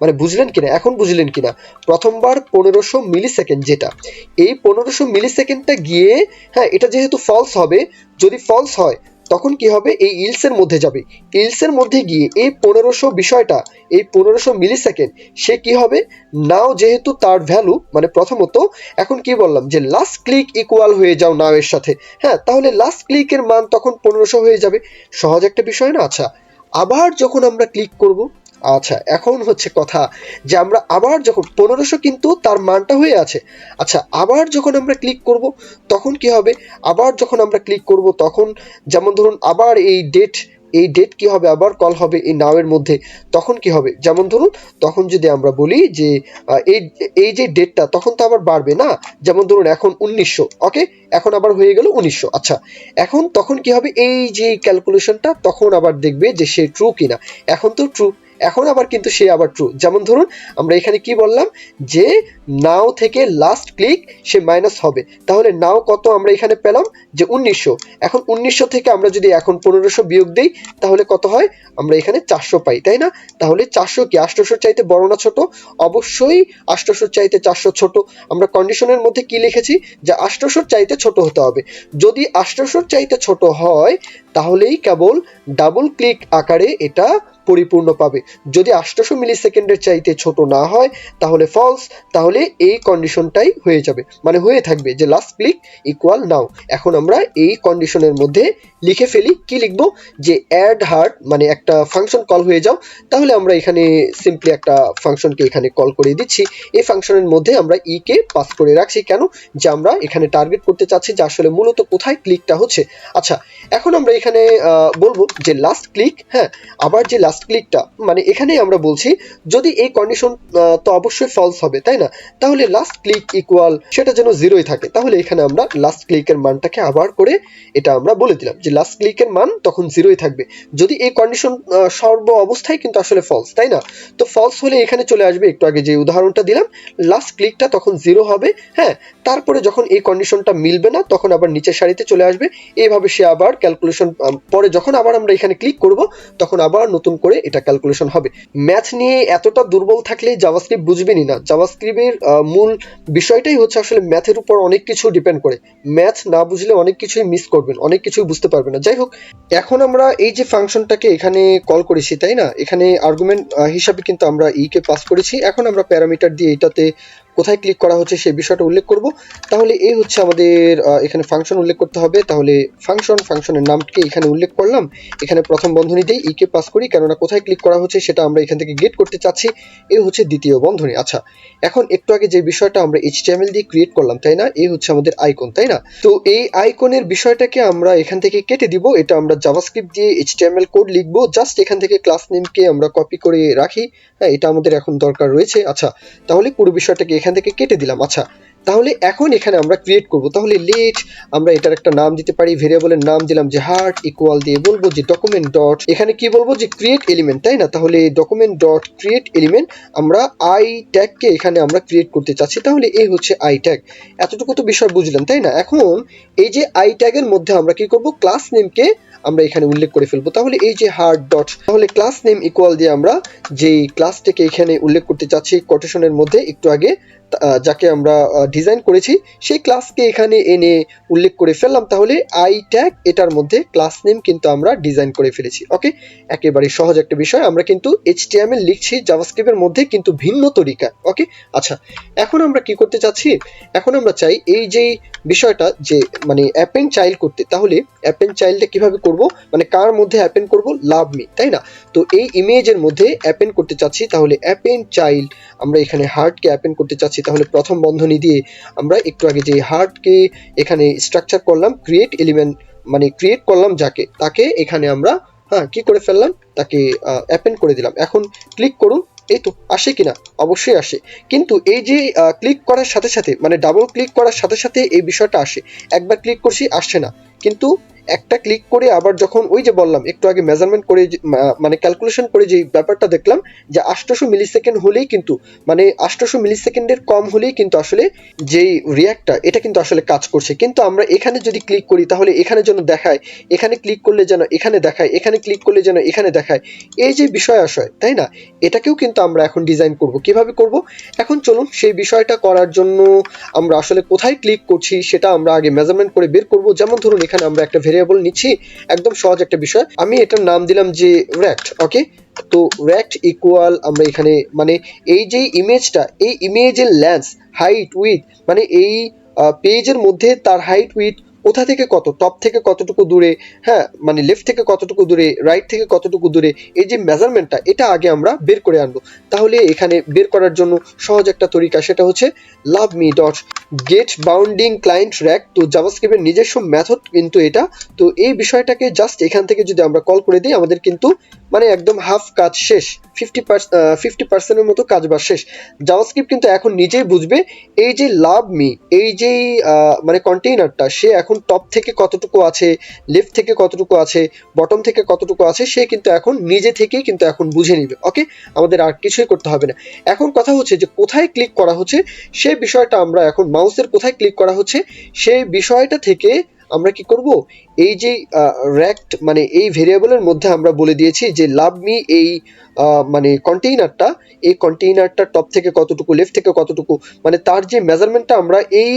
মানে বুঝলেন কিনা? এখন বুঝলেন কিনা? প্রথমবার 1500 মিলি সেকেন্ড যেটা, এই 1500 মিলি সেকেন্ডটা গিয়ে, হ্যাঁ, এটা যেহেতু ফলস হবে, যদি ফলস হয় তখন কি হবে? এই ইলসের মধ্যে যাবে। ইলসের মধ্যে গিয়ে এই 1500 বিষয়টা, এই 1500 মিলি সেকেন্ড, সে কি হবে? নাও যেহেতু তার ভ্যালু, মানে প্রথমত এখন কি বললাম যে লাস্ট ক্লিক ইকুয়াল হয়ে যাও নাও এর সাথে, হ্যাঁ, তাহলে লাস্ট ক্লিকের মান তখন 1500 হয়ে যাবে। সহজ একটা বিষয় না? আচ্ছা, আবার যখন আমরা ক্লিক করব, আচ্ছা, এখন হচ্ছে কথা যে আমরা আবার যখন 1500 কিন্তু তার মানটা হয়ে আছে। আচ্ছা, আবার যখন আমরা ক্লিক করব তখন কি হবে? আবার যখন আমরা ক্লিক করব তখন যেমন ধরুন আবার এই ডেট কি হবে? আবার কল হবে এই নাও এর মধ্যে। তখন কি হবে? যেমন ধরুন তখন যদি আমরা বলি যে এই এই যে ডেটটা, তখন তো আবার বাড়বে না? যেমন ধরুন এখন 1900। ওকে, এখন আবার হয়ে গেল 1900। আচ্ছা, এখন তখন কি হবে? এই যে ক্যালকুলেশনটা তখন আবার দেখবে যে সে ট্রু কিনা। এখন তো ট্রু, এখন আবার কিন্তু সে আবার ট্রু। যেমন ধরুন আমরা এখানে কি বললাম যে নাও থেকে লাস্ট ক্লিক সে মাইনাস হবে, তাহলে নাও কত আমরা এখানে পেলাম? যে 1900। এখন 1900 থেকে আমরা যদি এখন 1500 বিয়োগ দেই তাহলে কত হয়? আমরা এখানে 400 পাই, তাই না? তাহলে 400 কি 800 চাইতে বড় না ছোট? অবশ্যই 800 চাইতে 400 ছোট। আমরা কন্ডিশনের মধ্যে কি লিখেছি? যে 800 চাইতে ছোট হতে হবে। যদি 800 চাইতে ছোট হয় তাহলেই কেবল ডাবল ক্লিক আকারে এটা পরিপূর্ণ পাবে। যদি 800 মিলি সেকেন্ডের চাইতে ছোট না হয় তাহলে ফলস, তাহলে এই কন্ডিশনটাই হয়ে যাবে, মানে হয়ে থাকবে যে লাস্ট ক্লিক ইকুয়াল নাও। এখন আমরা এই কন্ডিশনের মধ্যে লিখে ফেলি, কি লিখবো? যে অ্যাড হার্ট, মানে একটা ফাংশন কল হয়ে যাও। তাহলে আমরা এখানে সিম্পলি একটা ফাংশনকে এখানে কল করে দিচ্ছি। এই ফাংশনের মধ্যে আমরা ই কে পাস করে রাখছি, কেন? যে আমরা এখানে টার্গেট করতে চাচ্ছি যে আসলে মূলত কোথায় ক্লিকটা হচ্ছে। আচ্ছা, এখন আমরা এখানে বলবো যে লাস্ট ক্লিক, হ্যাঁ, আবার যে লাস্ট ক্লিকটা, মানে এখানেই আমরা বলছি যদি এই কন্ডিশন তো অবশ্যই ফলস হবে, তাই না? তাহলে লাস্ট ক্লিক ইকুয়াল সেটা যেন জিরোই থাকে। তাহলে এখানে আমরা লাস্ট ক্লিকের মানটাকে আবার করে এটা আমরা বলে দিলাম যে লাস্ট ক্লিকের মান তখন জিরোই থাকবে যদি এই কন্ডিশন সর্ব অবস্থায় কিন্তু আসলে ফলস, তাই না? তো ফলস হলে এখানে চলে আসবে, একটু আগে যে উদাহরণটা দিলাম, লাস্ট ক্লিকটা তখন জিরো হবে, হ্যাঁ। তারপরে যখন এই কন্ডিশনটা মিলবে না তখন আবার নিচের সারিতে চলে আসবে। এইভাবে সে আবার ক্যালকুলেশন, পরে যখন আবার আমরা এখানে ক্লিক করব তখন আবার নতুন করে এটা ক্যালকুলেশন হবে। ম্যাথ নিয়ে এতটা দুর্বল থাকলে জাভাস্ক্রিপ্ট বুঝবেনই না। জাভাস্ক্রিপ্টের মূল বিষয়টাই হচ্ছে আসলে ম্যাথের উপর অনেক কিছু ডিপেন্ড করে। ম্যাথ না বুঝলে অনেক কিছুই মিস করবেন, অনেক কিছুই বুঝতে পারবেন না। যাই হোক, এখন আমরা এই যে ফাংশনটাকে এখানে কল করেছি, তাই না? এখানে আর্গুমেন্ট হিসাবে কিন্তু আমরা ই কে পাস করেছি। এখন আমরা প্যারামিটার দিয়ে এটাতে কোথায় ক্লিক করা হচ্ছে সেই বিষয়টা উল্লেখ করব। তাহলে এই হচ্ছে আমাদের এখানে ফাংশন উল্লেখ করতে হবে। তাহলে ফাংশনের নামকে এখানে উল্লেখ করলাম, এখানে প্রথম বন্ধনীতেই ই কে পাস করি, কেননা কোথায় ক্লিক করা হচ্ছে সেটা আমরা এখান থেকে গেট করতে চাচ্ছি। এই হচ্ছে দ্বিতীয় বন্ধনী। আচ্ছা, এখন একটু আগে যে বিষয়টা আমরা HTML দিয়ে ক্রিয়েট করলাম, তাই না? এই হচ্ছে আমাদের আইকন, তাই না? তো এই আইকনের বিষয়টাকে আমরা এখান থেকে কেটে দিব। এটা আমরা জাভাস্ক্রিপ্ট দিয়ে HTML কোড লিখবো। জাস্ট এখান থেকে ক্লাস নেমকে আমরা কপি করে রাখি, হ্যাঁ, এটা আমাদের এখন দরকার রয়েছে। আচ্ছা, তাহলে পুরো বিষয়টাকে এখান থেকে কেটে দিলাম। আচ্ছা, তাহলে এখন এখানে আমরা ক্রিয়েট করব। তাহলে লেট আমরা এটার একটা নাম দিতে পারি, ভেরিয়েবলের নাম দিলাম যে হার্ট, ইকুয়াল দিয়ে বলবো যে ডকুমেন্ট ডট, এখানে কি বলবো যে ক্রিয়েট এলিমেন্ট, তাই না? তাহলে ডকুমেন্ট ডট ক্রিয়েট এলিমেন্ট, আমরা আই ট্যাগকে এখানে আমরা ক্রিয়েট করতে চাচ্ছি। তাহলে এই হচ্ছে আই ট্যাগ। এতটুকু তো বিষয় বুঝলাম, তাই না? এখন এই যে আই ট্যাগের মধ্যে আমরা কি করব? ক্লাস নেমকে আমরা এখানে উল্লেখ করে ফেলবো। তাহলে এই যে হার্ট ডট, তাহলে ক্লাস নেম ইকুয়াল দিয়ে আমরা যেই ক্লাসটাকে এখানে উল্লেখ করতে চাচ্ছি কোটেশনের মধ্যে একটু আগে যাকে আমরা ডিজাইন করেছি সেই ক্লাসকে এখানে এনে উল্লেখ করে ফেললাম, তাহলে আই ট্যাগ এটার মধ্যে ক্লাস নেম কিন্তু আমরা ডিজাইন করে ফেলেছি। ওকে, একেবারে সহজ একটা বিষয়। আমরা কিন্তু HTML লিখছি জাভাস্ক্রিপ্টের মধ্যে, কিন্তু ভিন্ন তরিকা। ওকে, আচ্ছা, এখন আমরা কি করতে চাচ্ছি, এখন আমরা চাই এই যে বিষয়টা যে মানে অ্যাপেন্ড চাইল্ড করতে, তাহলে অ্যাপেন্ড চাইল্ডটা কিভাবে করব, মানে কার মধ্যে অ্যাপেন্ড করব, লাভ মি, তাই না? তো এই ইমেজের মধ্যে অ্যাপেন্ড করতে চাচ্ছি, তাহলে অ্যাপেন্ড চাইল্ড, আমরা এখানে হার্টকে অ্যাপেন্ড করতে চাচ্ছি, তাহলে প্রথম বন্ধনী দিয়ে আমরা একটু আগে যে হার্টকে এখানে স্ট্রাকচার করলাম, ক্রিয়েট এলিমেন্ট মানে ক্রিয়েট করলাম যাকে, তাকে এখানে আমরা কি করে ফেললাম, তাকে অ্যাপেন্ড করে দিলাম। এখন ক্লিক করুন, এই তো আসে কিনা, অবশ্যই আসে। কিন্তু এই যে ক্লিক করার সাথে সাথে মানে ডাবল ক্লিক করার সাথে সাথে এই বিষয়টা আসে, একবার ক্লিক করছি আসছে না, কিন্তু একটা ক্লিক করে আবার যখন ওই যে বললাম একটু আগে মেজারমেন্ট করে মানে ক্যালকুলেশন করে যে ব্যাপারটা দেখলাম যে 800 মিলি সেকেন্ড হলেই কিন্তু মানে 800 মিলি সেকেন্ডের কম হলেই কিন্তু আসলে যেই রিয়াক্টটা এটা কিন্তু আসলে কাজ করছে। কিন্তু আমরা এখানে যদি ক্লিক করি তাহলে এখানে যেন দেখায়, এখানে ক্লিক করলে যেন এখানে দেখায়, এখানে ক্লিক করলে যেন এখানে দেখায়, এই যে বিষয় আশয়, তাই না? এটাকেও কিন্তু আমরা এখন ডিজাইন করব। কিভাবে করব? এখন চলুন সেই বিষয়টা করার জন্য আমরা আসলে কোথায় ক্লিক করছি সেটা আমরা আগে মেজারমেন্ট করে বের করব। যেমন ধরুন এখানে আমরা একটা ভেরিয়েবল নিচ্ছি, একদম সহজ একটা বিষয়, আমি এটার নাম দিলাম যে রেক্ট। ওকে, তো রেক্ট ইকুয়াল আমরা এখানে মানে এই যে ইমেজটা, এই ইমেজের লেন্থ, হাইট, উইথ, মানে এই পেজের মধ্যে তার হাইট উইথ কোথা থেকে কত, টপ থেকে কতটুকু দূরে, হ্যাঁ মানে লেফট থেকে কতটুকু দূরে, রাইট থেকে কতটুকু দূরে, এই যে মেজারমেন্টটা এটা আগে আমরা বের করে আনবো। তাহলে এখানে বের করার জন্য সহজ একটা তরিকা, সেটা হচ্ছে love me dot gate bounding client rack. তো জাভাস্ক্রিপ্টের নিজস্ব মেথড কিন্তু এটা। তো এই বিষয়টাকে জাস্ট এখান থেকে যদি আমরা কল করে দিই, আমাদের কিন্তু মানে একদম হাফ কাজ শেষ, 50% মতো কাজ বা শেষ। জাভাস্ক্রিপ্ট কিন্তু এখন নিজেই বুঝবে এই যে লাভ মি, এই যে মানে কন্টেইনারটা, সে এখন টপ থেকে কতটুকু আছে, লেফট থেকে কতটুকু আছে, বটম থেকে কতটুকু আছে, সে কিন্তু এখন নিজে থেকেই কিন্তু এখন বুঝে নিবে। ওকে, আমাদের আর কিছুই করতে হবে না। এখন কথা হচ্ছে যে কোথায় ক্লিক করা হচ্ছে সেই বিষয়টা, আমরা এখন মাউসের কোথায় ক্লিক করা হচ্ছে সেই বিষয়টা থেকে আমরা কি করব, এই যে র্যাক্ট মানে এই ভেরিয়েবলের মধ্যে আমরা বলে দিয়েছি যে লাভ মি এই মানে কন্টেইনারটা, এই কন্টেইনারটা টপ থেকে কতটুকু, লেফট থেকে কতটুকু, মানে তার যে মেজারমেন্টটা আমরা এই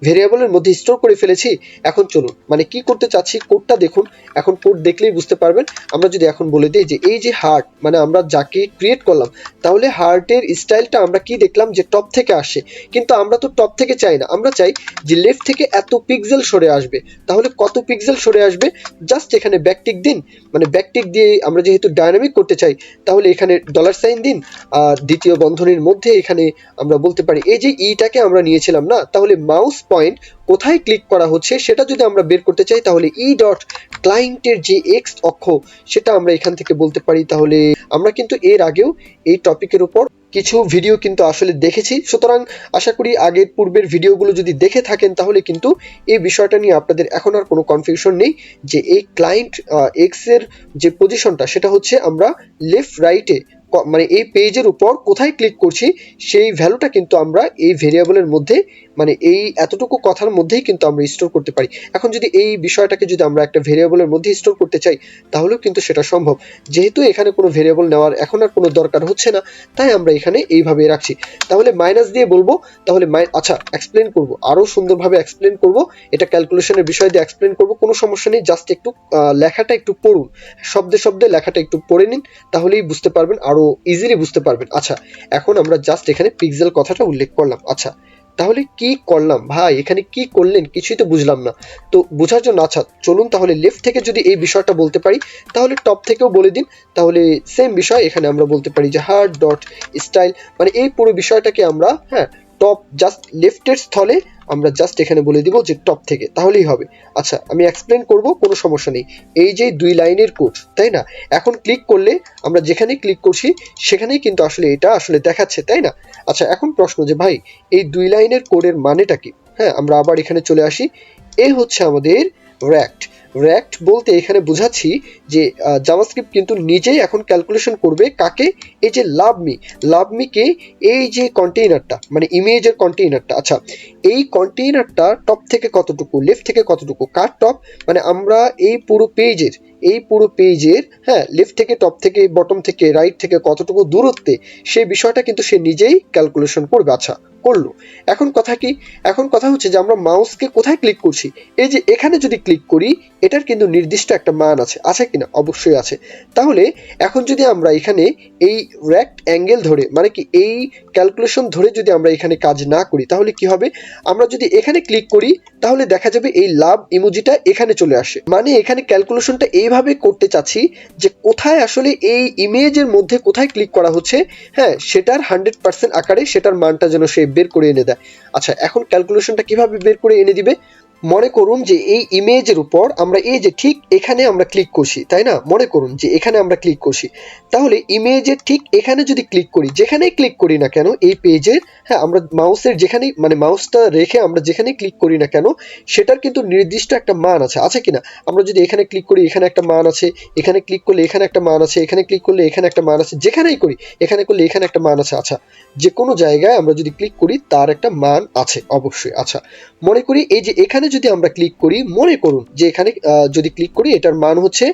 ভেরিয়েবলের মধ্যে স্টোর করে ফেলেছি। এখন চলুন মানে কি করতে চাচ্ছি, কোডটা দেখুন, এখন কোড দেখলেই বুঝতে পারবেন। আমরা যদি এখন বলে দিই যে এই যে হার্ট মানে আমরা যাকে ক্রিয়েট করলাম, তাহলে হার্টের স্টাইলটা আমরা কি দেখলাম যে টপ থেকে আসে, কিন্তু আমরা তো টপ থেকে চাই না, আমরা চাই যে লেফট থেকে এত পিক্সেল সরে আসবে। তাহলে কত পিক্সেল সরে আসবে, জাস্ট এখানে ব্যাকটিক দিন, মানে ব্যাকটিক দিয়ে আমরা যেহেতু ডায়নামিক করতে চাই তাহলে এখানে ডলার সাইন দিন, আর দ্বিতীয় বন্ধনীর মধ্যে এখানে আমরা বলতে পারি এই যে ইটাকে আমরা নিয়েছিলাম না, তাহলে মাউস পয়েন্ট কোথায় ক্লিক করা হচ্ছে সেটা যদি আমরা বের করতে চাই তাহলে ই ডট ক্লায়েন্টের যে এক্স অক্ষ সেটা আমরা এখান থেকে বলতে পারি। তাহলে আমরা কিন্তু এর আগেও এই টপিকের উপর কিছু ভিডিও কিন্তু আসলে দেখেছি, সুতরাং আশা করি আগের পূর্বের ভিডিওগুলো যদি দেখে থাকেন তাহলে কিন্তু এই বিষয়টা নিয়ে আপনাদের এখন আর কোনো কনফিউশন নেই যে এই ক্লায়েন্ট এক্স এর যে পজিশনটা সেটা হচ্ছে আমরা লেফট রাইটে মানে এই পেজের উপর কোথায় ক্লিক করছি সেই ভ্যালুটা কিন্তু আমরা এই ভেরিয়েবলের মধ্যে মানে এই এতটুকু কথার মধ্যেই কিন্তু আমরা স্টোর করতে পারি। এখন যদি এই বিষয়টাকে যদি আমরা একটা ভেরিয়েবলের মধ্যে স্টোর করতে চাই তাহলেও কিন্তু সেটা সম্ভব, যেহেতু এখানে কোনো ভেরিয়েবল নেওয়ার এখন আর কোনো দরকার হচ্ছে না, তাই আমরা এখানে এইভাবে রাখছি। তাহলে মাইনাস দিয়ে বলবো, তাহলে আচ্ছা এক্সপ্লেন করব, আরো সুন্দরভাবে এক্সপ্লেন করব, এটা ক্যালকুলেশনের বিষয় দিয়ে এক্সপ্লেন করব, কোনো সমস্যা নেই, জাস্ট একটু লেখাটা একটু পড়ুন, শব্দে শব্দে লেখাটা একটু পড়ে নিন, তাহলেই বুঝতে পারবেন, আরো ইজিলি বুঝতে পারবেন। আচ্ছা, এখন আমরা জাস্ট এখানে পিক্সেল কথাটা উল্লেখ করলাম। আচ্ছা, তাহলে কি করলাম ভাই, এখানে কি করলেন কিছুই তো বুঝলাম না। তো বোঝার জন্য আচ্ছা চলুন তাহলে লেফট থেকে যদি এই বিষয়টা বলতে পারি তাহলে টপ থেকেও বলে দিন, তাহলে সেম বিষয় এখানে আমরা বলতে পারি যে হার্ট ডট স্টাইল, মানে এই পুরো বিষয়টাকে আমরা টপ জাস্ট লেফটের স্থলে আমরা জাস্ট এখানে বলে দিব যে টপ থেকে, তাহলেই হবে। আচ্ছা আমি এক্সপ্লেন করব, কোনো সমস্যা নেই। এই যে 2 লাইনের কোড, তাই না, এখন ক্লিক করলে আমরা যেখানে ক্লিক করছি সেখানেই কিন্তু আসলে এটা আসলে দেখাচ্ছে, তাই না? আচ্ছা এখন প্রশ্ন যে ভাই এই 2 লাইনের কোডের মানেটা কি? আমরা আবার এখানে চলে আসি, এই হচ্ছে আমাদের র্যাক্ট। র্যাক্ট বলতে এখানে বোঝাচ্ছি যে জাভাস্ক্রিপ্ট কিন্তু নিজেই এখন ক্যালকুলেশন করবে কাকে, এই যে লাভ মিকে, এই যে কন্টেইনারটা মানে ইমেজের কন্টেইনারটা। আচ্ছা এই কন্টেইনারটা টপ থেকে কতটুকু, লেফট থেকে কতটুকু, কার টপ, মানে আমরা এই পুরো পেজের এই পুরো পেজের লেফট থেকে টপ থেকে বটম থেকে রাইট থেকে কতটুকু দূরত্বে সেই বিষয়টা কিন্তু সে নিজেই ক্যালকুলেশন করবে। আচ্ছা, করলো। এখন কথা কি, এখন কথা হচ্ছে যে আমরা মাউসকে কোথায় ক্লিক করছি, এই যে এখানে যদি ক্লিক করি এটার কিন্তু নির্দিষ্ট একটা মান আছে কিনা, অবশ্যই আছে। তাহলে এখন যদি আমরা এখানে এই রেক্ট অ্যাঙ্গেল ধরে মানে কি এই ক্যালকুলেশন ধরে যদি আমরা এখানে কাজ না করি তাহলে কি হবে, আমরা যদি এখানে ক্লিক করি তাহলে দেখা যাবে এই লাভ ইমোজিটা এখানে চলে আসে। মানে এখানে ক্যালকুলেশনটা এইভাবে করতে চাচ্ছি যে কোথায় আসলে এই ইমেজের মধ্যে কোথায় ক্লিক করা হচ্ছে, সেটার 100% আকারে সেটার মানটা যেন সে বের করে এনে দেয়। আচ্ছা, এখন ক্যালকুলেশনটা কিভাবে বের করে এনে দিবে, মনে করুন যে এই ইমেজের উপর আমরা এই যে ঠিক এখানে আমরা ক্লিক করছি, তাই না, মনে করুন যে এখানে আমরা ক্লিক করছি, তাহলে ইমেজের ঠিক এখানে যদি ক্লিক করি, যেখানেই ক্লিক করি না কেন এই পেজের, আমরা মাউসের যেখানেই মানে মাউসটা রেখে আমরা যেখানেই ক্লিক করি না কেন সেটার কিন্তু নির্দিষ্ট একটা মান আছে কিনা। আমরা যদি এখানে ক্লিক করি এখানে একটা মান আছে, এখানে ক্লিক করলে এখানে একটা মান আছে, এখানে ক্লিক করলে এখানে একটা মান আছে, যেখানেই করি এখানে করলে এখানে একটা মান আছে। আচ্ছা, যে কোনো জায়গায় আমরা যদি ক্লিক করি তার একটা মান আছে অবশ্যই। আচ্ছা, মনে করি এই যে এখানে যদি আমরা ক্লিক করি, মনে করুন যে এখানে যদি ক্লিক করি এটার মান হচ্ছে,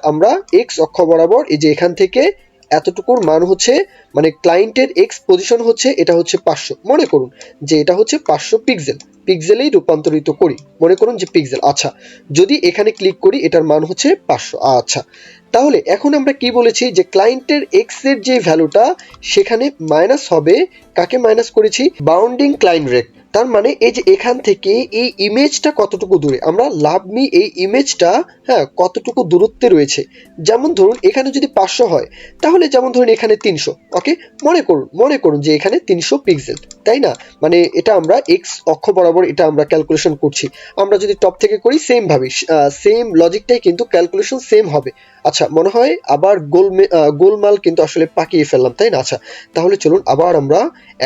আমরা এক্স অক্ষ বরাবর এই যে এখান থেকে এতটুকুর মান হচ্ছে মানে ক্লায়েন্টের এক্স পজিশন হচ্ছে এটা হচ্ছে 500, মনে করুন যে এটা হচ্ছে 500 পিক্সেল, পিক্সেলেই রূপান্তরিত করি, মনে করুন যে পিক্সেল। আচ্ছা, যদি এখানে ক্লিক করি এটার মান হচ্ছে 500। আচ্ছা, তাহলে এখন আমরা কি বলেছি যে ক্লায়েন্টের এক্স এর যে ভ্যালুটা সেখানে মাইনাস হবে, কাকে মাইনাস করেছি, বাউন্ডিং ক্লায়েন্ট রেট। তার মানে এই যে এখান থেকে এই ইমেজটা কতটুকু দূরে, আমরা লাভ মি এই ইমেজটা কতটুকু দূরত্বে রয়েছে, যেমন ধরুন এখানে যদি 500 হয় তাহলে যেমন ধরুন এখানে 300। ওকে, মনে করুন যে এখানে 300 পিক্সেল, তাই না, মানে এটা আমরা এক্স অক্ষ বরাবর এটা আমরা ক্যালকুলেশন করছি। আমরা যদি টপ থেকে করি সেম ভাবে সেম লজিকটাই কিন্তু ক্যালকুলেশন সেম হবে। আচ্ছা, মনে হয় আবার গোলমাল কিন্তু আসলে পাকিয়ে ফেললাম, তাই না। আচ্ছা, তাহলে চলুন আবার আমরা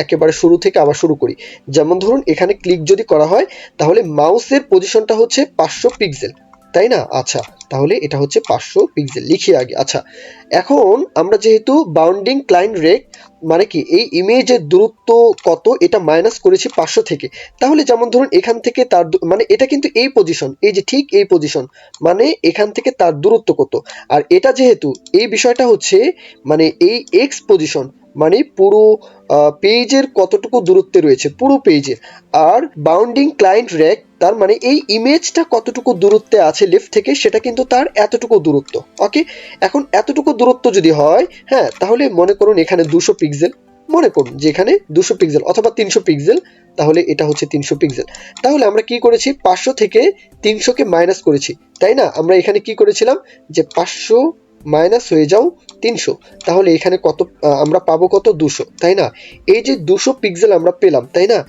একেবারে শুরু থেকে আবার শুরু করি। যেমন ধরুন এখানে ক্লিক যদি করা হয় তাহলে মাউসের পজিশনটা হচ্ছে 500 পিক্সেল, তাই না। আচ্ছা, তাহলে এটা হচ্ছে 500 পিক্সেল লিখি আগে। আচ্ছা, এখন আমরা যেহেতু বাউন্ডিং ক্লায়েন্ট রেট মানে কি এই ইমেজের দূরত্ব কত এটা মাইনাস করেছি 500 থেকে, তাহলে যেমন ধরুন এখান থেকে তার মানে এটা কিন্তু এই পজিশন, এই যে ঠিক এই পজিশন, মানে এখান থেকে তার দূরত্ব কত, আর এটা যেহেতু এই বিষয়টা হচ্ছে মানে এই এক্স পজিশন, মানে পুরো পেজের কতটুকু দূরত্বে রয়েছে পুরো পেজের, আর বাউন্ডিং ক্লায়েন্ট রেট তার মানে এই ইমেজটা কতটুকু দূরত্বে আছে লেফট থেকে সেটা কিন্তু তার এতটুকু দূরত্ব। ওকে, এখন এতটুকু দূরত্ব যদি হয়, তাহলে মনে করুন এখানে 200 পিক্সেল, মনে করুন যে এখানে 200 পিক্সেল অথবা 300 পিক্সেল, তাহলে এটা হচ্ছে 300 পিক্সেল। তাহলে আমরা কি করেছি, 500 থেকে 300 কে মাইনাস করেছি, তাই না। আমরা এখানে কি করেছিলাম যে 500 মাইনাস হয়ে যাও 300, তাহলে এখানে কত আমরা পাবো, কত 200, তাই না। এই যে 200 পিক্সেল আমরা পেলাম, তাই না,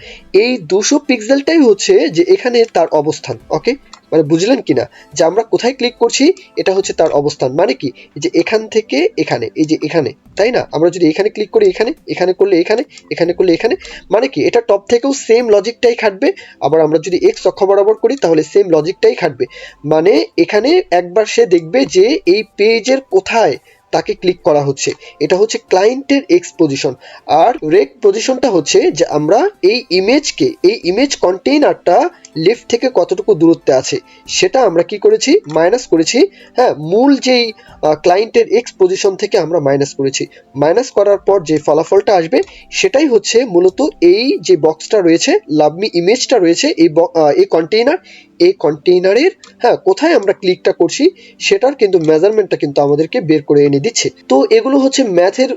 এই 200 পিক্সেলটাই হচ্ছে যে এখানে তার অবস্থান। ওকে, মানে বুঝলেন কিনা যে আমরা কোথায় ক্লিক করছি, এটা হচ্ছে তার অবস্থান। মানে কি যে এখান থেকে এখানে, এই যে এখানে, তাই না, আমরা যদি এখানে ক্লিক করি এখানে, এখানে করলে এখানে, এখানে করলে এখানে, মানে কি এটা টপ থেকেও সেম লজিকটাই খাটবে। আবার আমরা যদি এক্স অক্ষ বরাবর করি তাহলে সেম লজিকটাই খাটবে। মানে এখানে একবার সে দেখবে যে এই পেজের কোথায় তাকে ক্লিক করা হচ্ছে, এটা হচ্ছে ক্লায়েন্টের এক্স পজিশন, আর রেক পজিশনটা হচ্ছে যে আমরা এই ইমেজকে এই ইমেজ কন্টেইনারটা লেফট থেকে কতটুকু দূরত্বে আছে সেটা আমরা কি করেছি, মাইনাস করেছি। মূল যেই ক্লায়েন্টের এক্স পজিশন থেকে আমরা মাইনাস করেছি, মাইনাস করার পর যে ফলাফলটা আসবে সেটাই হচ্ছে মূলত এই যে বক্সটা রয়েছে, লাভমি ইমেজটা রয়েছে, এই কন্টেইনার, এই কন্টেইনারের কোথায় আমরা ক্লিকটা করছি সেটার কিন্তু মেজারমেন্টটা কিন্তু আমাদেরকে বের করে এনে দিচ্ছে। তো এগুলো হচ্ছে ম্যাথের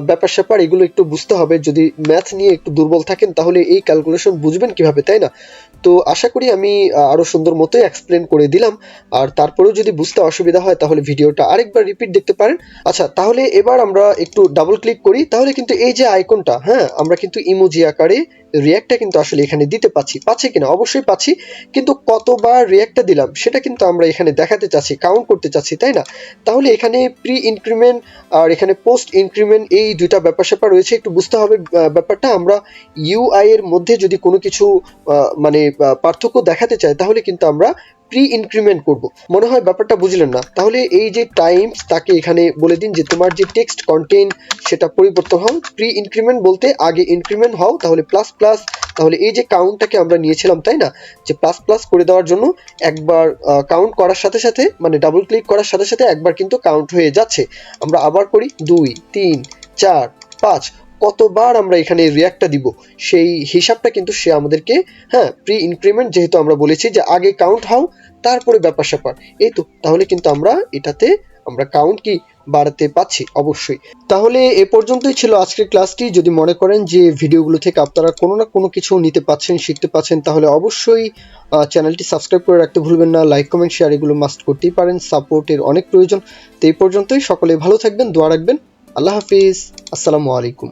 ব্যাপার স্যাপার, এগুলো একটু বুঝতে হবে। যদি ম্যাথ নিয়ে একটু দুর্বল থাকেন তাহলে এই ক্যালকুলেশন বুঝবেন কিভাবে, তাই না। তো আশা করি আমি আরো সুন্দর মতো এক্সপ্লেন করে দিলাম, আর তারপরেও যদি বুঝতে অসুবিধা হয় তাহলে ভিডিওটা আরেকবার রিপিট দেখতে পারেন। আচ্ছা, তাহলে এবার আমরা একটু ডাবল ক্লিক করি, তাহলে কিন্তু এই যে আইকনটা, আমরা কিন্তু ইমোজি আকারে রিয়াক্টটা কিন্তু আসলে এখানে দিতে পাচ্ছি কিনা, অবশ্যই পাচ্ছি, কিন্তু কতবার রিয়াক্টটা দিলাম সেটা কিন্তু আমরা এখানে দেখাতে চাচ্ছি, কাউন্ট করতে চাচ্ছি, তাই না। তাহলে এখানে প্রি ইনক্রিমেন্ট আর এখানে পোস্ট ইনক্রিমেন্ট এই দুইটা ব্যাপার স্যাপার রয়েছে, একটু বুঝতে হবে ব্যাপারটা। আমরা ইউআই এর মধ্যে যদি কোনো কিছু মানে পার্থক্য দেখাতে চাই তাহলে কিন্তু আমরা প্রি ইনক্রিমেন্ট করব। মনে হয় ব্যাপারটা বুঝলেন না। তাহলে এই যে টাইমস তাকে এখানে বলে দিন যে তোমার যে টেক্সট কন্টেন্ট সেটা পরিবর্তন হও। প্রি ইনক্রিমেন্ট বলতে আগে ইনক্রিমেন্ট হও, তাহলে প্লাস প্লাস। তাহলে এই যে কাউন্টটাকে আমরা নিয়েছিলাম তাই না, যে প্লাস প্লাস করে দেওয়ার জন্য একবার কাউন্ট করার সাথে সাথে মানে ডাবল ক্লিক করার সাথে সাথে একবার কিন্তু কাউন্ট হয়ে যাচ্ছে। আমরা আবার করি 2 3 4 5, কতবার আমরা এখানে রিয়াক্টটা দিব সেই হিসাবটা কিন্তু সে আমাদেরকে, হ্যাঁ প্রি ইনক্রিমেন্ট যেহেতু আমরা বলেছি যে আগে কাউন্ট হও তারপরে ব্যাপার স্যাপার, এই তো তাহলে কিন্তু আমরা এটাতে আমরা কাউন্ট কি বাড়াতে পাচ্ছি অবশ্যই। তাহলে এ পর্যন্তই ছিল আজকের ক্লাসটি। যদি মনে করেন যে ভিডিওগুলো থেকে আপনারা কোনো না কোনো কিছু নিতে পাচ্ছেন, শিখতে পাচ্ছেন, তাহলে অবশ্যই চ্যানেলটি সাবস্ক্রাইব করে রাখতে ভুলবেন না। লাইক কমেন্ট শেয়ার এগুলো মাস্ট করতেই পারেন, সাপোর্টের অনেক প্রয়োজন। তো এই পর্যন্তই, সকলে ভালো থাকবেন, দোয়া রাখবেন। আল্লাহ হাফিজ, আসসালামু আলাইকুম।